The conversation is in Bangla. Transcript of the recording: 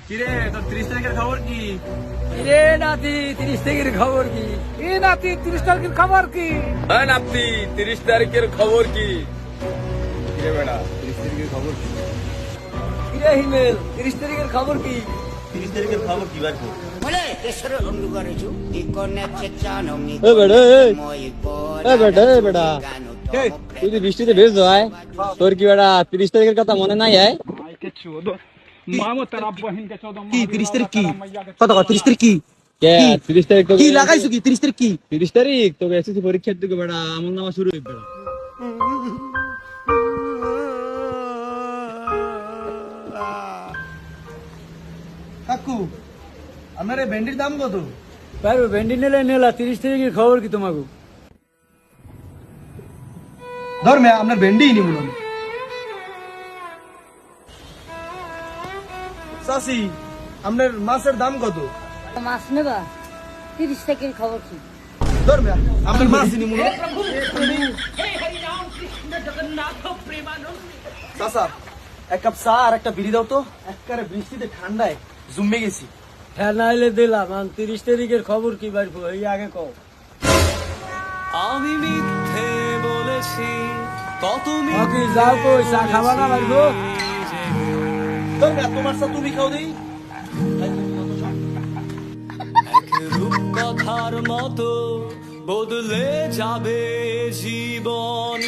কিরে তোর 30 তারিখের খবর কি? রে নাতি 30 তারিখের খবর কি? এ নাতি 30 তারিখের খবর কি? হ্যাঁ নাতি 30 তারিখের খবর কি? কিরে বেড়া 30 তারিখের খবর কি? কিরে হিমেল 30 তারিখের খবর কি? 30 তারিখের খবর কি বার কর? Mulai keseru undugaruju ikonet cecanong এ বেটা, এ বেটা, এ বেটা। তুই যদি বৃষ্টিতে ভেজ হয় তোর কি বেটা 30 তারিখের কথা মনে নাই আয়? কি 30 তারিখ কি কত 30 তারিখ কি কে 30 তারিখ তো কি লাগাইছো কি 30 তারিখ কি 30 তারিখ তোকে এসএসসি পরীক্ষার দিকে বেটা আমল নামা শুরু হইবে বেটা। কাকু আপনার এই ভেন্ডির দাম কত? পারবে ভেন্ডি নেলা 30 তারিখের খবর কি তোমাকে? ধর মে আপনার ভেন্ডি নিব না চাচি আপনার মাছের দাম কত? মাছ নেবা 30 তারিখের খবর কি? ধর মে আপনার মাছ নিব না চাচা এক কাপ চা আর একটা বিড়ি দাও তো একবারে বৃষ্টিতে ঠান্ডায় জুমে গেছি। হ্যাঁ নাইলে দিলাম 30 তারিখের খবর কি বার এই আগে কও। আমি মিথ্যে বলেছি কত ওকে যাও কই চা খাবা না বাড়বো? ধর মে তোমার চা তুমি খাও দেই। রূপকথার মতো বদলে যাবে জীবন।